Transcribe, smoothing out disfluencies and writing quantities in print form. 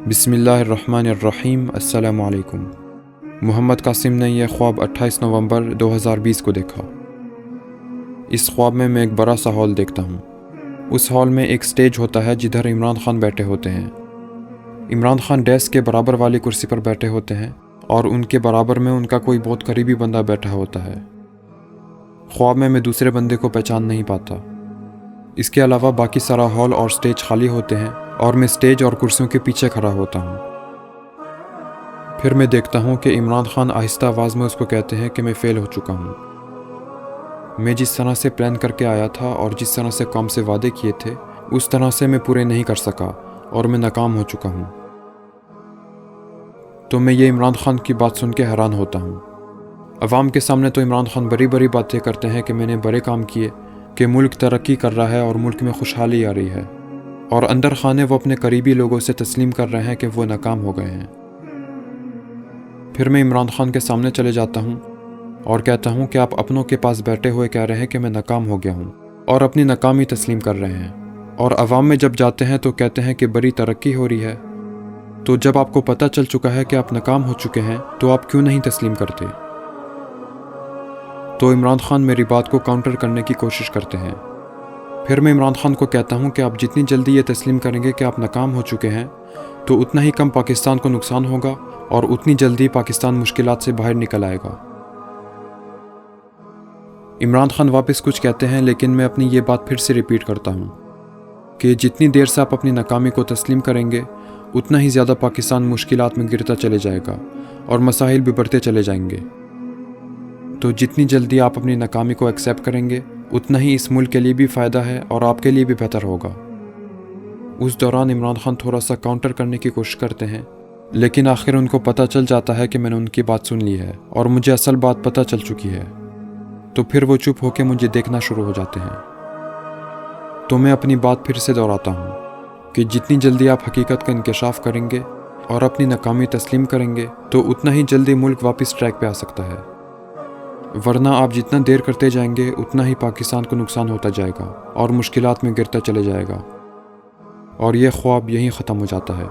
بسم اللہ الرحمن الرحیم۔ السلام علیکم۔ محمد قاسم نے یہ خواب 28 نومبر 2020 کو دیکھا۔ اس خواب میں ایک بڑا سا ہال دیکھتا ہوں۔ اس ہال میں ایک سٹیج ہوتا ہے جدھر عمران خان بیٹھے ہوتے ہیں۔ عمران خان ڈیسک کے برابر والی کرسی پر بیٹھے ہوتے ہیں اور ان کے برابر میں ان کا کوئی بہت قریبی بندہ بیٹھا ہوتا ہے۔ خواب میں دوسرے بندے کو پہچان نہیں پاتا۔ اس کے علاوہ باقی سارا ہال اور سٹیج خالی ہوتے ہیں اور میں سٹیج اور کرسیوں کے پیچھے کھڑا ہوتا ہوں۔ پھر میں دیکھتا ہوں کہ عمران خان آہستہ آواز میں اس کو کہتے ہیں کہ میں فیل ہو چکا ہوں۔ میں جس طرح سے پلان کر کے آیا تھا اور جس طرح سے کام سے وعدے کیے تھے اس طرح سے میں پورے نہیں کر سکا اور میں ناکام ہو چکا ہوں۔ تو میں یہ عمران خان کی بات سن کے حیران ہوتا ہوں۔ عوام کے سامنے تو عمران خان بڑی بڑی باتیں کرتے ہیں کہ میں نے بڑے کام کیے، کہ ملک ترقی کر رہا ہے اور ملک میں خوشحالی آ رہی ہے، اور اندر خانے وہ اپنے قریبی لوگوں سے تسلیم کر رہے ہیں کہ وہ ناکام ہو گئے ہیں۔ پھر میں عمران خان کے سامنے چلے جاتا ہوں اور کہتا ہوں کہ آپ اپنوں کے پاس بیٹھے ہوئے کہہ رہے ہیں کہ میں ناکام ہو گیا ہوں اور اپنی ناکامی تسلیم کر رہے ہیں، اور عوام میں جب جاتے ہیں تو کہتے ہیں کہ بڑی ترقی ہو رہی ہے۔ تو جب آپ کو پتہ چل چکا ہے کہ آپ ناکام ہو چکے ہیں تو آپ کیوں نہیں تسلیم کرتے؟ تو عمران خان میری بات کو کاؤنٹر کرنے کی کوشش کرتے ہیں۔ پھر میں عمران خان کو کہتا ہوں کہ آپ جتنی جلدی یہ تسلیم کریں گے کہ آپ ناکام ہو چکے ہیں تو اتنا ہی کم پاکستان کو نقصان ہوگا اور اتنی جلدی پاکستان مشکلات سے باہر نکل آئے گا۔ عمران خان واپس کچھ کہتے ہیں لیکن میں اپنی یہ بات پھر سے ریپیٹ کرتا ہوں کہ جتنی دیر سے آپ اپنی ناکامی کو تسلیم کریں گے اتنا ہی زیادہ پاکستان مشکلات میں گرتا چلے جائے گا اور مسائل بھی بڑھتے چلے جائیں گے۔ تو جتنی جلدی آپ اپنی ناکامی کو ایکسیپٹ کریں گے اتنا ہی اس ملک کے لیے بھی فائدہ ہے اور آپ کے لیے بھی بہتر ہوگا۔ اس دوران عمران خان تھوڑا سا کاؤنٹر کرنے کی کوشش کرتے ہیں لیکن آخر ان کو پتہ چل جاتا ہے کہ میں نے ان کی بات سن لی ہے اور مجھے اصل بات پتہ چل چکی ہے۔ تو پھر وہ چپ ہو کے مجھے دیکھنا شروع ہو جاتے ہیں۔ تو میں اپنی بات پھر سے دہراتا ہوں کہ جتنی جلدی آپ حقیقت کا انکشاف کریں گے اور اپنی ناکامی تسلیم کریں گے تو اتنا ہی جلدی ملک واپس ٹریک پہ آ سکتا ہے، ورنہ آپ جتنا دیر کرتے جائیں گے اتنا ہی پاکستان کو نقصان ہوتا جائے گا اور مشکلات میں گرتا چلے جائے گا، اور یہ خواب یہیں ختم ہو جاتا ہے۔